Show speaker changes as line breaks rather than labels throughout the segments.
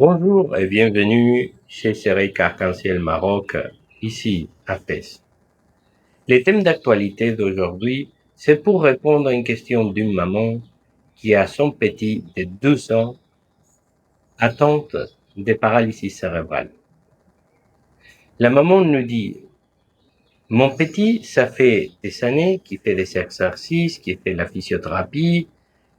Bonjour et bienvenue chez Céric Arc-en-Ciel Maroc, ici à Fès. Le thème d'actualité d'aujourd'hui, c'est pour répondre à une question d'une maman qui a son petit de 12 ans atteinte de paralysie cérébrale. La maman nous dit, mon petit, ça fait des années qu'il fait des exercices, qu'il fait la physiothérapie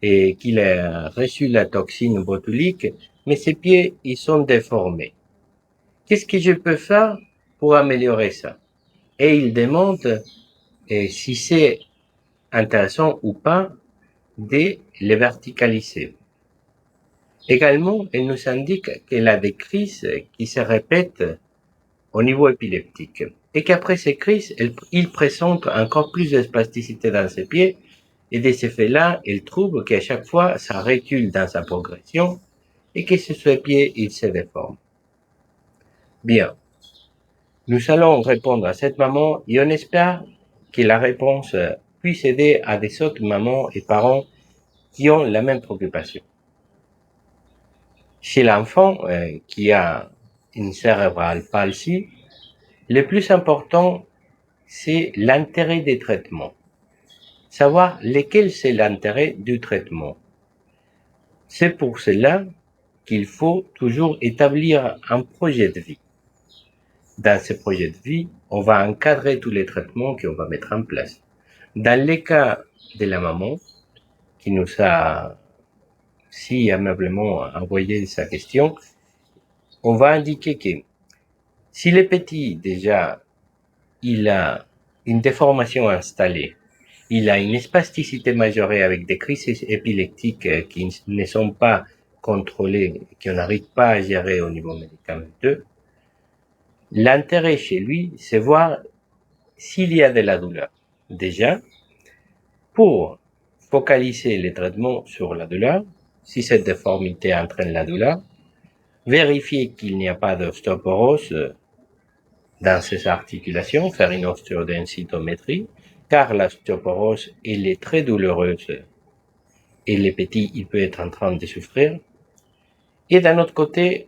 et qu'il a reçu la toxine botulique, mais ses pieds, ils sont déformés. Qu'est-ce que je peux faire pour améliorer ça? Et il demande si c'est intéressant ou pas de les verticaliser. Également, elle nous indique qu'elle a des crises qui se répètent au niveau épileptique et qu'après ces crises, il présente encore plus de spasticité dans ses pieds et de ce fait-là, elle trouve qu'à chaque fois, ça recule dans sa progression et que sur ses pieds, il se déforme. Bien. Nous allons répondre à cette maman et on espère que la réponse puisse aider à des autres mamans et parents qui ont la même préoccupation. Chez l'enfant qui a une cérébrale palsy, le plus important, c'est l'intérêt des traitements. Savoir lequel c'est l'intérêt du traitement. C'est pour cela qu'il faut toujours établir un projet de vie. Dans ce projet de vie, on va encadrer tous les traitements qu'on va mettre en place. Dans le cas de la maman, qui nous a si aimablement envoyé sa question, on va indiquer que si le petit, déjà, il a une déformation installée, il a une spasticité majorée avec des crises épileptiques qui ne sont pas contrôlées, qu'on n'arrive pas à gérer au niveau médicamenteux, l'intérêt chez lui, c'est voir s'il y a de la douleur. Déjà, pour focaliser les traitements sur la douleur, si cette déformité entraîne la douleur, vérifier qu'il n'y a pas d'ostéoporose dans ces articulations, faire une ostéodensitométrie, car l'ostéoporose, elle est très douloureuse et le petit, il peut être en train de souffrir. Et d'un autre côté,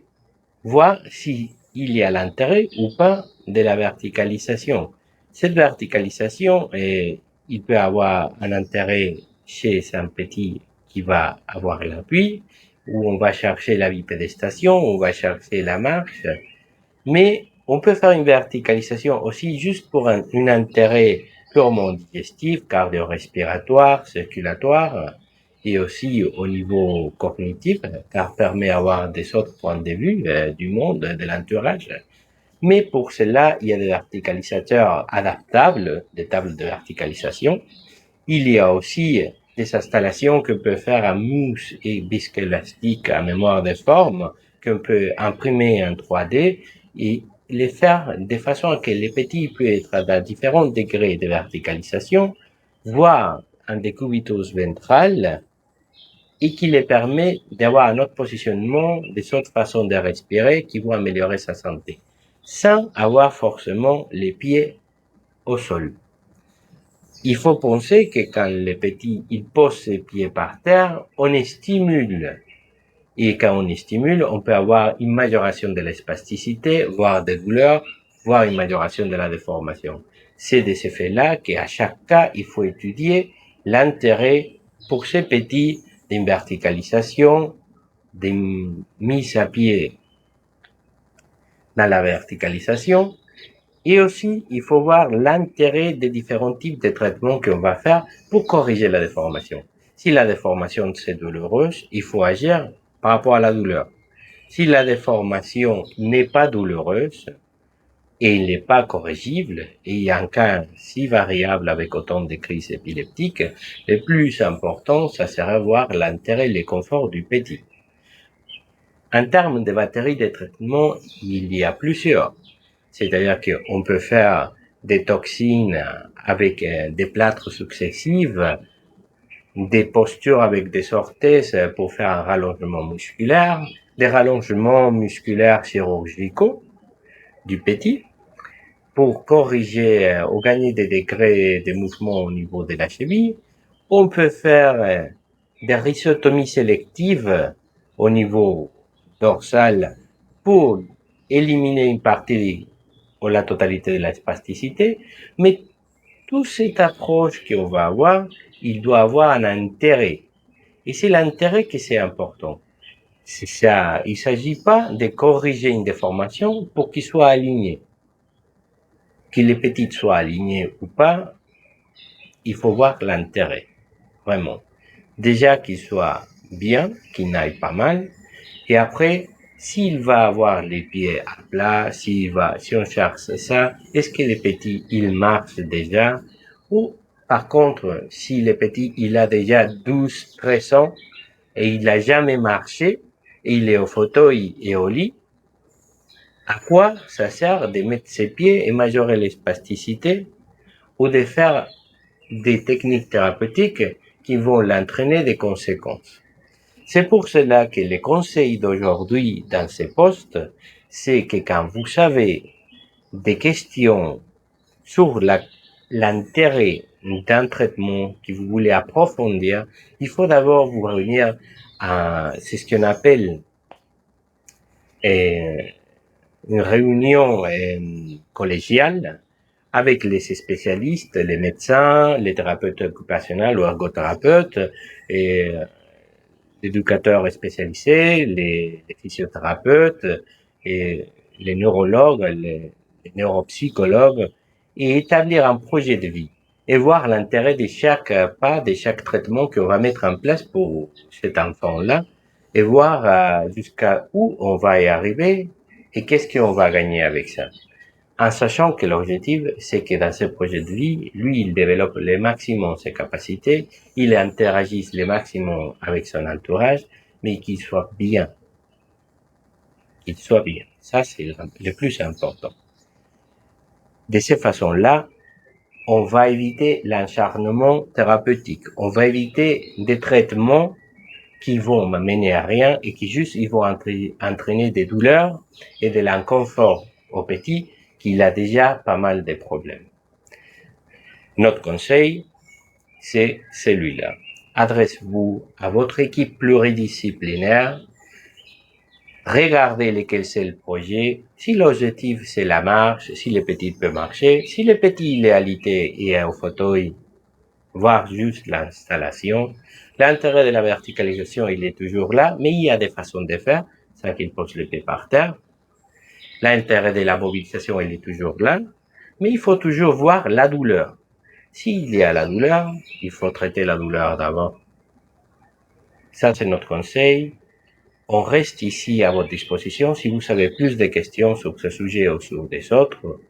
voir s'il y a l'intérêt ou pas de la verticalisation. Cette verticalisation, il peut avoir un intérêt chez un petit qui va avoir l'appui, où on va chercher la bipédestation, on va chercher la marche, mais on peut faire une verticalisation aussi juste pour un intérêt purement digestif, cardio-respiratoire, circulatoire, et aussi au niveau cognitif, car permet d'avoir des autres points de vue du monde, de l'entourage. Mais pour cela, il y a des verticalisateurs adaptables, des tables de verticalisation. Il y a aussi des installations que peut faire en mousse et viscoélastique à mémoire de forme, qu'on peut imprimer en 3D et les faire de façon que les petits peuvent être à différents degrés de verticalisation, voire en décubitus ventral, et qui les permet d'avoir un autre positionnement, des autres façons de respirer qui vont améliorer sa santé, sans avoir forcément les pieds au sol. Il faut penser que quand le petit il pose ses pieds par terre, on stimule. Et quand on stimule, on peut avoir une majoration de la spasticité, voire des douleurs, voire une majoration de la déformation. C'est de ce fait-là qu'à chaque cas, il faut étudier l'intérêt pour ces petits d'une verticalisation, d'une mise à pied dans la verticalisation. Et aussi, il faut voir l'intérêt des différents types de traitements qu'on va faire pour corriger la déformation. Si la déformation c'est douloureuse, il faut agir par rapport à la douleur. Si la déformation n'est pas douloureuse et il n'est pas corrigible, et il y a un cas si variable avec autant de crises épileptiques, le plus important, ça serait voir l'intérêt et le confort du petit. En termes de batterie de traitement, il y a plusieurs. C'est-à-dire qu'on peut faire des toxines avec des plâtres successifs, des postures avec des orthèses pour faire un rallongement musculaire, des rallongements musculaires chirurgicaux du petit pour corriger ou gagner des degrés de mouvement au niveau de la cheville. On peut faire des rhizotomies sélectives au niveau dorsale pour éliminer une partie ou la totalité de la spasticité, mais toute cette approche qu'on va avoir, il doit avoir un intérêt. Et c'est l'intérêt qui c'est important. C'est ça, il s'agit pas de corriger une déformation pour qu'il soit aligné. Que les petites soient alignées ou pas, il faut voir l'intérêt, vraiment. Déjà qu'il soit bien, qu'il n'aille pas mal, et après, s'il va avoir les pieds à plat, si on cherche ça, est-ce que les petits, ils marchent déjà, ou par contre, si le petit, il a déjà 12, 13 ans, et il n'a jamais marché, et il est au fauteuil et au lit, à quoi ça sert de mettre ses pieds et majorer les spasticités, ou de faire des techniques thérapeutiques qui vont l'entraîner des conséquences. C'est pour cela que les conseils d'aujourd'hui dans ces postes, c'est que quand vous avez des questions sur l'intérêt d'un traitement que vous voulez approfondir, il faut d'abord vous réunir à, c'est ce qu'on appelle une réunion collégiale avec les spécialistes, les médecins, les thérapeutes occupationnels ou ergothérapeutes, et l'éducateur spécialisé, les physiothérapeutes, et les neurologues, les neuropsychologues, et établir un projet de vie et voir l'intérêt de chaque pas, de chaque traitement qu'on va mettre en place pour cet enfant-là, et voir jusqu'à où on va y arriver et qu'est-ce qu'on va gagner avec ça. En sachant que l'objectif, c'est que dans ce projet de vie, lui, il développe le maximum ses capacités, il interagisse le maximum avec son entourage, mais qu'il soit bien. Qu'il soit bien. Ça, c'est le plus important. De cette façon-là, on va éviter l'acharnement thérapeutique. On va éviter des traitements qui vont mener à rien et qui juste, ils vont entraîner des douleurs et de l'inconfort au petit qu'il a déjà pas mal de problèmes. Notre conseil, c'est celui-là. Adressez-vous à votre équipe pluridisciplinaire. Regardez lequel c'est le projet. Si l'objectif c'est la marche, si le petit peut marcher, si le petit il est alité et est au fauteuil, voir juste l'installation. L'intérêt de la verticalisation, il est toujours là, mais il y a des façons de faire sans qu'il pose le pied par terre. L'intérêt de la mobilisation, il est toujours là, mais il faut toujours voir la douleur. S'il y a la douleur, il faut traiter la douleur d'abord. Ça, c'est notre conseil. On reste ici à votre disposition. Si vous avez plus de questions sur ce sujet ou sur des autres,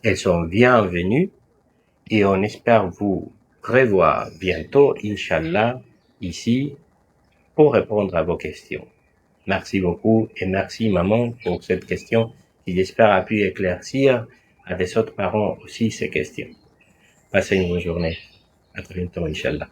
elles sont bienvenues et on espère vous revoir bientôt, Inch'Allah, ici pour répondre à vos questions. Merci beaucoup et merci maman pour cette question qui j'espère a pu éclaircir à des autres parents aussi ces questions. Passez une bonne journée. À très bientôt, Inch'Allah.